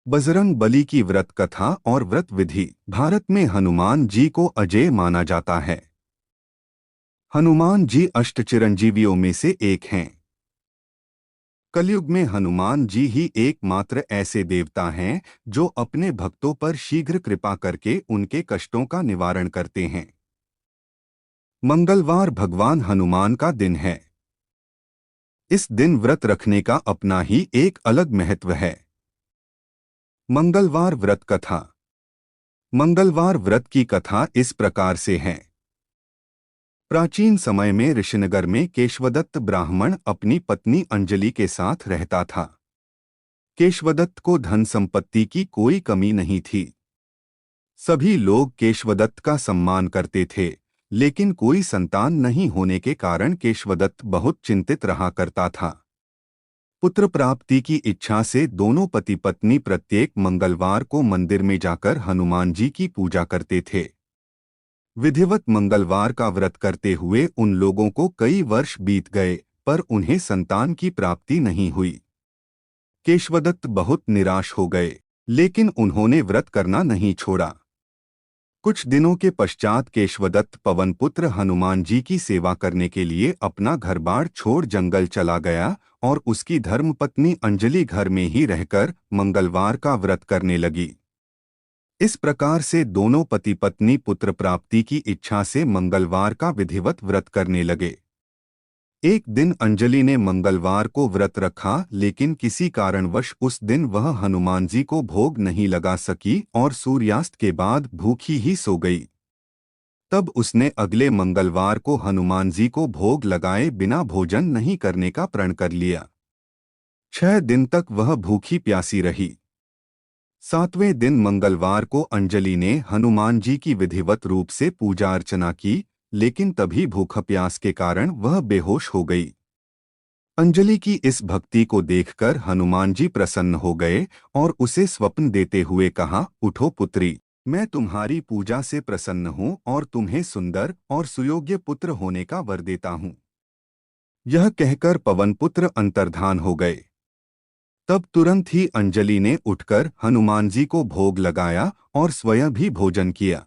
बजरंग बली की व्रत कथा और व्रत विधि। भारत में हनुमान जी को अजेय माना जाता है। हनुमान जी अष्ट चिरंजीवियों में से एक हैं। कलयुग में हनुमान जी ही एकमात्र ऐसे देवता हैं जो अपने भक्तों पर शीघ्र कृपा करके उनके कष्टों का निवारण करते हैं। मंगलवार भगवान हनुमान का दिन है। इस दिन व्रत रखने का अपना ही एक अलग महत्व है। मंगलवार व्रत कथा। मंगलवार व्रत की कथा इस प्रकार से है। प्राचीन समय में ऋषिनगर में केशवदत्त ब्राह्मण अपनी पत्नी अंजलि के साथ रहता था। केशवदत्त को धन संपत्ति की कोई कमी नहीं थी। सभी लोग केशवदत्त का सम्मान करते थे, लेकिन कोई संतान नहीं होने के कारण केशवदत्त बहुत चिंतित रहा करता था। पुत्र प्राप्ति की इच्छा से दोनों पति पत्नी प्रत्येक मंगलवार को मंदिर में जाकर हनुमान जी की पूजा करते थे। विधिवत मंगलवार का व्रत करते हुए उन लोगों को कई वर्ष बीत गए, पर उन्हें संतान की प्राप्ति नहीं हुई। केशवदत्त बहुत निराश हो गए, लेकिन उन्होंने व्रत करना नहीं छोड़ा। कुछ दिनों के पश्चात केशवदत्त पवनपुत्र हनुमान जी की सेवा करने के लिए अपना घरबार छोड़ जंगल चला गया और उसकी धर्मपत्नी अंजलि घर में ही रहकर मंगलवार का व्रत करने लगी। इस प्रकार से दोनों पति पत्नी पुत्र प्राप्ति की इच्छा से मंगलवार का विधिवत व्रत करने लगे। एक दिन अंजलि ने मंगलवार को व्रत रखा, लेकिन किसी कारणवश उस दिन वह हनुमान जी को भोग नहीं लगा सकी और सूर्यास्त के बाद भूखी ही सो गई। तब उसने अगले मंगलवार को हनुमान जी को भोग लगाए बिना भोजन नहीं करने का प्रण कर लिया। 6 दिन तक वह भूखी प्यासी रही। 7वें दिन मंगलवार को अंजलि ने हनुमान जी की विधिवत रूप से पूजा अर्चना की, लेकिन तभी भूख प्यास के कारण वह बेहोश हो गई। अंजलि की इस भक्ति को देखकर हनुमान जी प्रसन्न हो गए और उसे स्वप्न देते हुए कहा, उठो पुत्री, मैं तुम्हारी पूजा से प्रसन्न हूँ और तुम्हें सुंदर और सुयोग्य पुत्र होने का वर देता हूँ। यह कहकर पवनपुत्र अंतर्धान हो गए। तब तुरंत ही अंजलि ने उठकर हनुमान जी को भोग लगाया और स्वयं भी भोजन किया।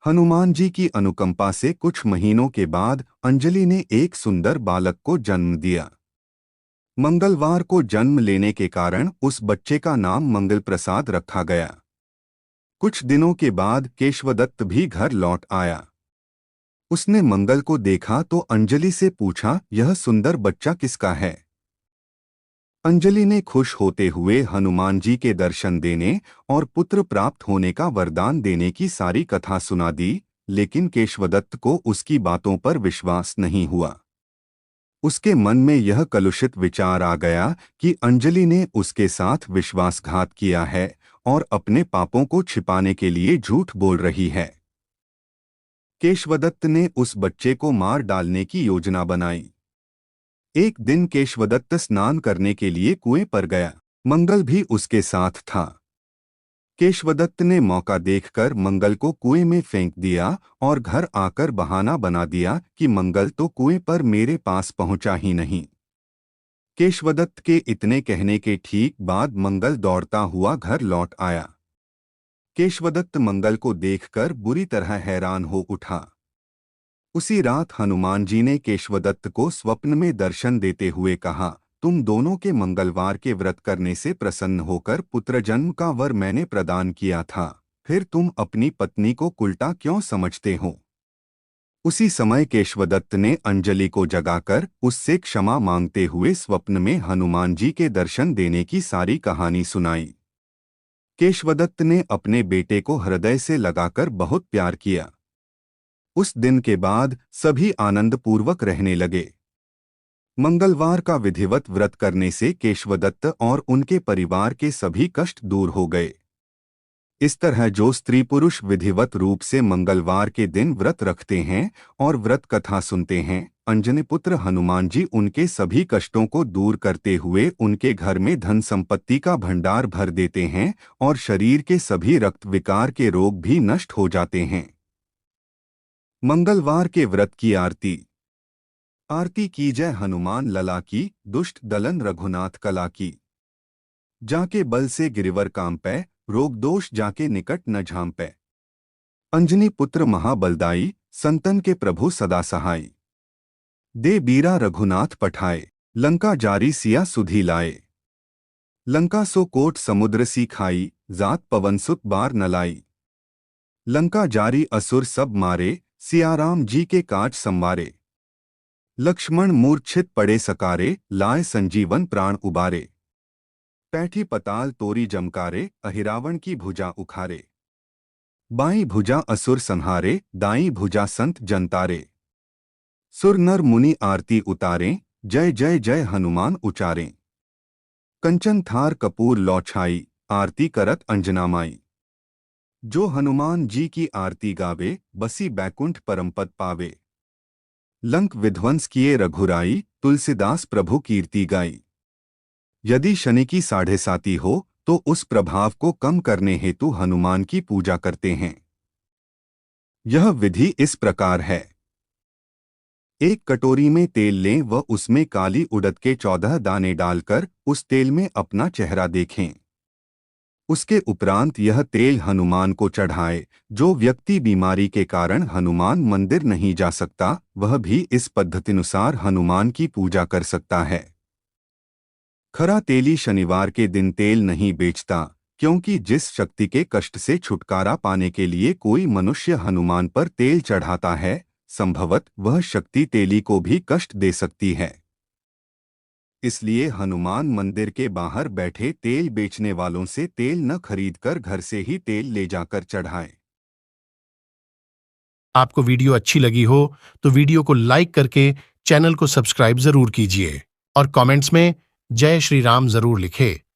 हनुमान जी की अनुकंपा से कुछ महीनों के बाद अंजलि ने एक सुंदर बालक को जन्म दिया। मंगलवार को जन्म लेने के कारण उस बच्चे का नाम मंगल प्रसाद रखा गया। कुछ दिनों के बाद केशवदत्त भी घर लौट आया। उसने मंगल को देखा तो अंजलि से पूछा, यह सुंदर बच्चा किसका है? अंजलि ने खुश होते हुए हनुमान जी के दर्शन देने और पुत्र प्राप्त होने का वरदान देने की सारी कथा सुना दी, लेकिन केशवदत्त को उसकी बातों पर विश्वास नहीं हुआ। उसके मन में यह कलुषित विचार आ गया कि अंजलि ने उसके साथ विश्वासघात किया है और अपने पापों को छिपाने के लिए झूठ बोल रही है। केशवदत्त ने उस बच्चे को मार डालने की योजना बनाई। एक दिन केशवदत्त स्नान करने के लिए कुएं पर गया। मंगल भी उसके साथ था। केशवदत्त ने मौका देखकर मंगल को कुएं में फेंक दिया और घर आकर बहाना बना दिया कि मंगल तो कुएं पर मेरे पास पहुंचा ही नहीं। केशवदत्त के इतने कहने के ठीक बाद मंगल दौड़ता हुआ घर लौट आया। केशवदत्त मंगल को देखकर बुरी तरह हैरान हो उठा। उसी रात हनुमान जी ने केशवदत्त को स्वप्न में दर्शन देते हुए कहा, तुम दोनों के मंगलवार के व्रत करने से प्रसन्न होकर पुत्र जन्म का वर मैंने प्रदान किया था, फिर तुम अपनी पत्नी को उल्टा क्यों समझते हो? उसी समय केशवदत्त ने अंजलि को जगाकर उससे क्षमा मांगते हुए स्वप्न में हनुमान जी के दर्शन देने की सारी कहानी सुनाई। केशवदत्त ने अपने बेटे को हृदय से लगाकर बहुत प्यार किया। उस दिन के बाद सभी आनंदपूर्वक रहने लगे। मंगलवार का विधिवत व्रत करने से केशवदत्त और उनके परिवार के सभी कष्ट दूर हो गए। इस तरह जो स्त्री पुरुष विधिवत रूप से मंगलवार के दिन व्रत रखते हैं और व्रत कथा सुनते हैं, अंजनी पुत्र हनुमान जी उनके सभी कष्टों को दूर करते हुए उनके घर में धन संपत्ति का भंडार भर देते हैं और शरीर के सभी रक्त विकार के रोग भी नष्ट हो जाते हैं। मंगलवार के व्रत की आरती। आरती की जय हनुमान लला की, दुष्ट दलन रघुनाथ कला की। जाके बल से गिरिवर कांपै, रोग दोष जाके निकट न झांपै। अंजनी पुत्र महाबलदाई, संतन के प्रभु सदा सहाय। दे बीरा रघुनाथ पठाए, लंका जारी सिया सुधी लाए। लंका सो कोट समुद्र सी खाई, जात पवन सुत बार न लाई। लंका जारी असुर सब मारे, सियाराम जी के काज संवारे। लक्ष्मण मूर्छित पड़े सकारे, लाए संजीवन प्राण उबारे। पैठी पताल तोरी जमकारे, अहिरावण की भुजा उखारे। बाईं भुजा असुर संहारे, दाईं भुजा संत जनतारे। सुर नर मुनि आरती उतारें, जय जय जय हनुमान उचारें। कंचन थार कपूर लौ छाई, आरती करत अंजना माई। जो हनुमान जी की आरती गावे, बसी बैकुंठ परमपद पावे। लंक विध्वंस किए रघुराई, तुलसीदास प्रभु कीर्ति गाई। यदि शनि की साढ़े साती हो तो उस प्रभाव को कम करने हेतु हनुमान की पूजा करते हैं। यह विधि इस प्रकार है। एक कटोरी में तेल लें व उसमें काली उड़द के 14 दाने डालकर उस तेल में अपना चेहरा देखें। उसके उपरांत यह तेल हनुमान को चढ़ाए। जो व्यक्ति बीमारी के कारण हनुमान मंदिर नहीं जा सकता, वह भी इस पद्धतिनुसार हनुमान की पूजा कर सकता है। खरा तेली शनिवार के दिन तेल नहीं बेचता, क्योंकि जिस शक्ति के कष्ट से छुटकारा पाने के लिए कोई मनुष्य हनुमान पर तेल चढ़ाता है, संभवत वह शक्ति तेली को भी कष्ट दे सकती है। इसलिए हनुमान मंदिर के बाहर बैठे तेल बेचने वालों से तेल न खरीदकर घर से ही तेल ले जाकर चढ़ाएं। आपको वीडियो अच्छी लगी हो तो वीडियो को लाइक करके चैनल को सब्सक्राइब जरूर कीजिए और कमेंट्स में जय श्री राम जरूर लिखें।